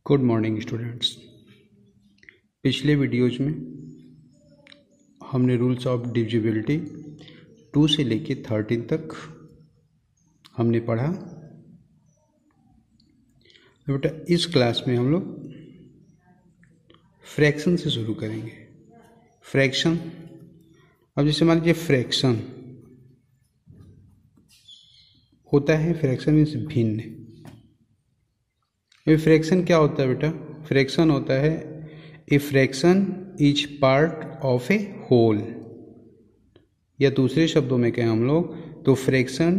Good morning students. पिछले videos में हमने रूल्स ऑफ डिविजिबिलिटी 2 से लेके 13 तक हमने पढ़ा। बेटा इस क्लास में हम लोग फ्रैक्शन से शुरू करेंगे। फ्रैक्शन, अब जैसे मान लीजिए फ्रैक्शन होता है, फ्रैक्शन मीन्स भिन्न। फ्रैक्शन क्या होता है बेटा? फ्रैक्शन होता है a fraction is part of a whole, या दूसरे शब्दों में कहें हम लोग तो fraction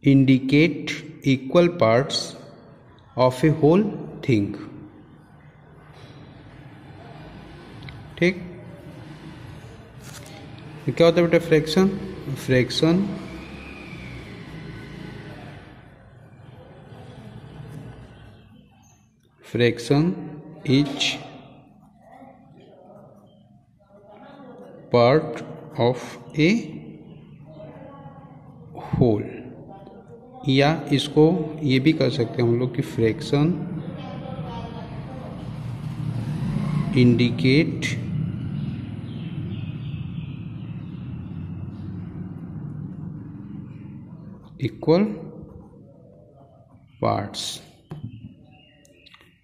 indicate equal parts of a whole thing. ठीक, क्या होता है बेटा fraction? Fraction fraction is part of a whole, या इसको ये भी कर सकते हैं हम लोग कि फ्रैक्शन इंडिकेट इक्वल पार्ट्स।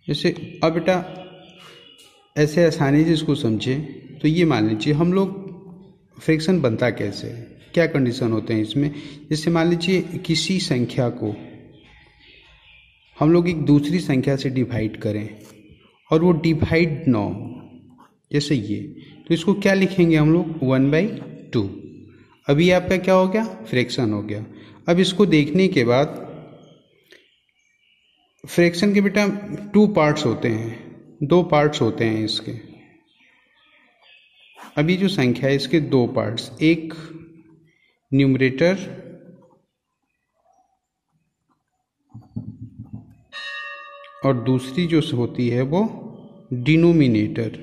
जैसे अब बेटा ऐसे आसानी से इसको समझे तो ये मान लीजिए हम लोग फ्रैक्शन बनता कैसे है, क्या कंडीशन होते हैं इसमें। जैसे मान लीजिए किसी संख्या को हम लोग एक दूसरी संख्या से डिवाइड करें और वो डिवाइड ना हो, जैसे ये, तो इसको क्या लिखेंगे हम लोग? 1/2। अभी आपका क्या हो गया? फ्रैक्शन हो गया। अब इसको देखने के बाद फ्रैक्शन के बेटा 2 पार्ट्स होते हैं, 2 पार्ट्स होते हैं इसके। अभी जो संख्या है इसके 2 पार्ट्स, एक न्यूमरेटर और दूसरी जो होती है वो डिनोमिनेटर।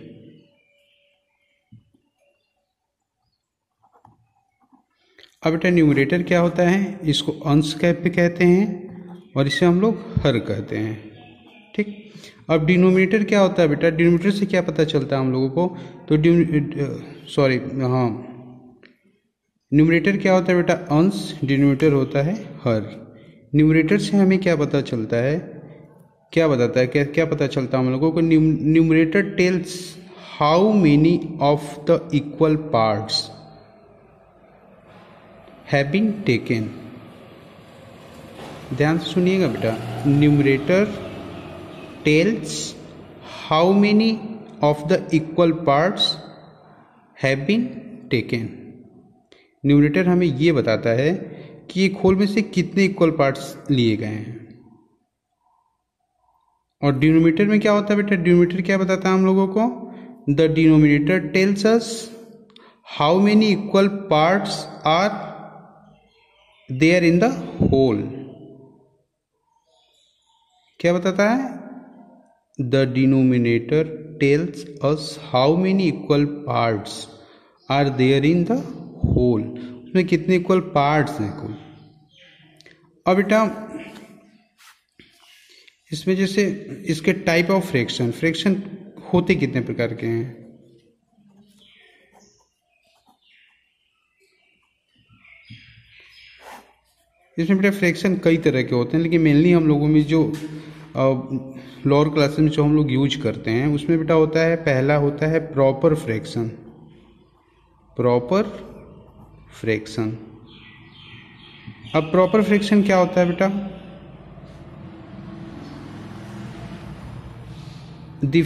अब बेटा न्यूमरेटर क्या होता है? इसको अंश कहते हैं और इसे हम लोग हर कहते हैं। ठीक, अब डिनोमिनेटर क्या होता है बेटा? डिनोमिनेटर से क्या पता चलता है हम लोगों को? तो न्यूमरेटर क्या होता है बेटा? अंश, डिनोमिनेटर होता है हर। न्यूमरेटर से हमें क्या पता चलता है, क्या बताता है, क्या पता चलता है हम लोगों को? Numerator tells how many of the equal parts have been taken. ध्यान से सुनिएगा बेटा, numerator tells how many of the equal parts have been taken. Numerator हमें ये बताता है कि एक होल में से कितने इक्वल पार्ट्स लिए गए हैं। और डिनोमिनेटर में क्या होता है बेटा? डिनोमिनेटर क्या बताता है हम लोगों को? The denominator tells us how many equal parts are there in the whole. क्या बताता है? The denominator tells us how many equal parts are there in the whole. उसमें कितने इक्वल पार्ट्स हैं कुल। अब बेटा इसमें जैसे इसके टाइप ऑफ फ्रैक्शन, फ्रैक्शन होते कितने प्रकार के हैं? इसमें बेटा फ्रैक्शन कई तरह के होते हैं, लेकिन मेनली हम लोगों में जो लोअर क्लासेस में जो हम लोग यूज करते हैं उसमें बेटा होता है, पहला होता है प्रॉपर फ्रैक्शन। प्रॉपर फ्रैक्शन, अब प्रॉपर फ्रैक्शन क्या होता है बेटा? The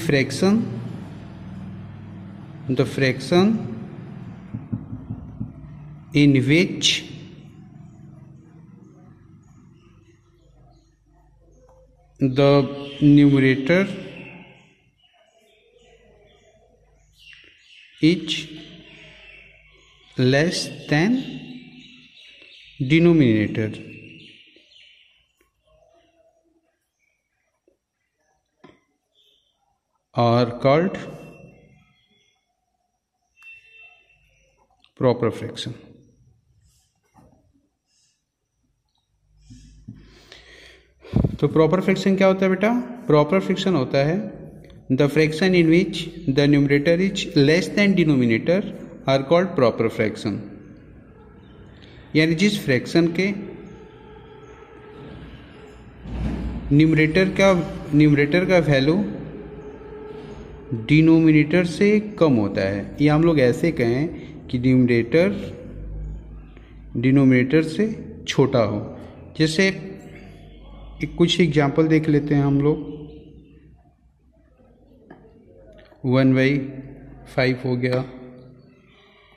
fraction in which the numerator is less than denominator। are called proper fraction। तो प्रॉपर फ्रैक्शन क्या होता है बेटा? प्रॉपर फ्रैक्शन होता है the fraction in which the numerator is less than denominator are called proper fraction. यानी जिस fraction के न्यूमरेटर का वैल्यू डिनोमिनेटर से कम होता है, या हम लोग ऐसे कहें कि न्यूमरेटर डिनोमिनेटर से छोटा हो। जैसे कुछ एग्जाम्पल देख लेते हैं हम लोग। 1/5 हो गया,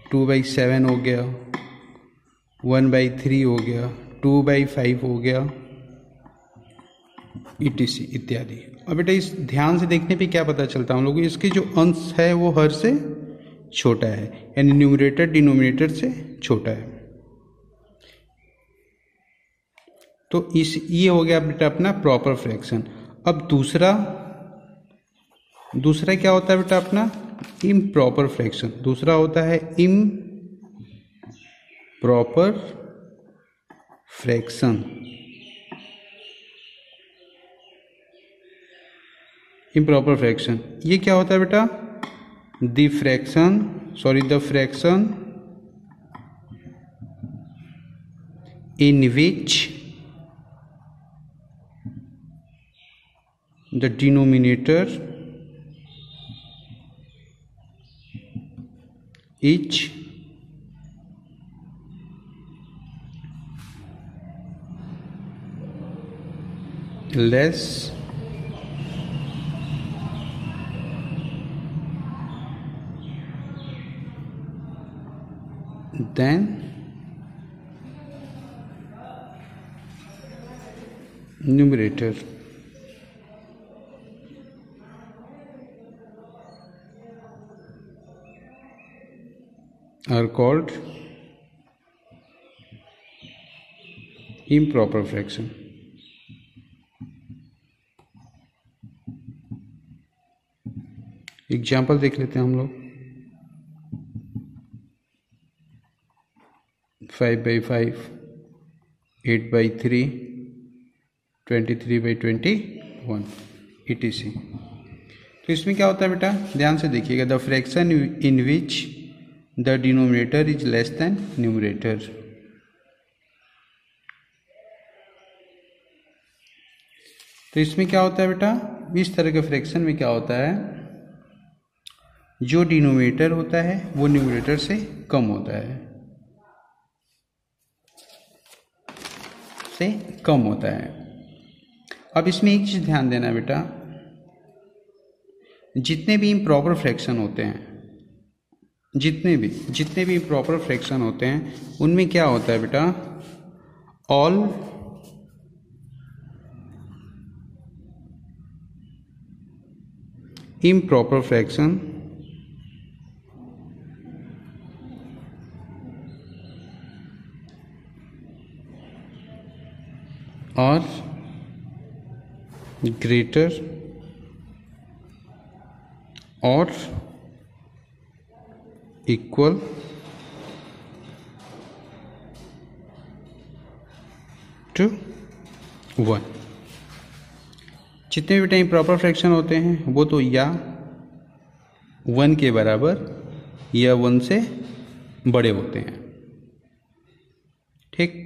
2/7 हो गया, 1/3 हो गया, 2/5 हो गया, ETC इत्यादि। अब बेटा इस ध्यान से देखने पे क्या पता चलता है हम लोग को? इसके जो अंश है वो हर से छोटा है, यानी न्यूमरेटर डिनोमिनेटर से छोटा है। तो ये हो गया बेटा अपना प्रॉपर फ्रैक्शन। अब दूसरा क्या होता है बेटा अपना? Improper fraction. दूसरा होता है इम्प्रॉपर फ्रैक्शन। इम्प्रॉपर फ्रैक्शन ये क्या होता है बेटा? The fraction in which the denominator is less than numerator are called improper fraction। Example देख लेते हैं हम लोग। 5/5, 8/3, 23/21 ETC। तो इसमें क्या होता है बेटा? ध्यान से देखिएगा। The fraction in which the denominator is less then numerator. तो इसमें क्या होता है बेटा? इस तरह के फ्रैक्शन में क्या होता है? जो डिनोमिनेटर होता है वो न्यूमरेटर से कम होता है, अब इसमें एक चीज ध्यान देना है बेटा, जितने भी इम्प्रॉपर फ्रैक्शन होते हैं, जितने भी इम्प्रॉपर फ्रैक्शन होते हैं उनमें क्या होता है बेटा? ऑल इम्प्रॉपर फ्रैक्शन और ग्रेटर और इक्वल टू 1। जितने भी टाइम प्रॉपर फ्रैक्शन होते हैं वो तो या 1 के बराबर या 1 से बड़े होते हैं, ठीक।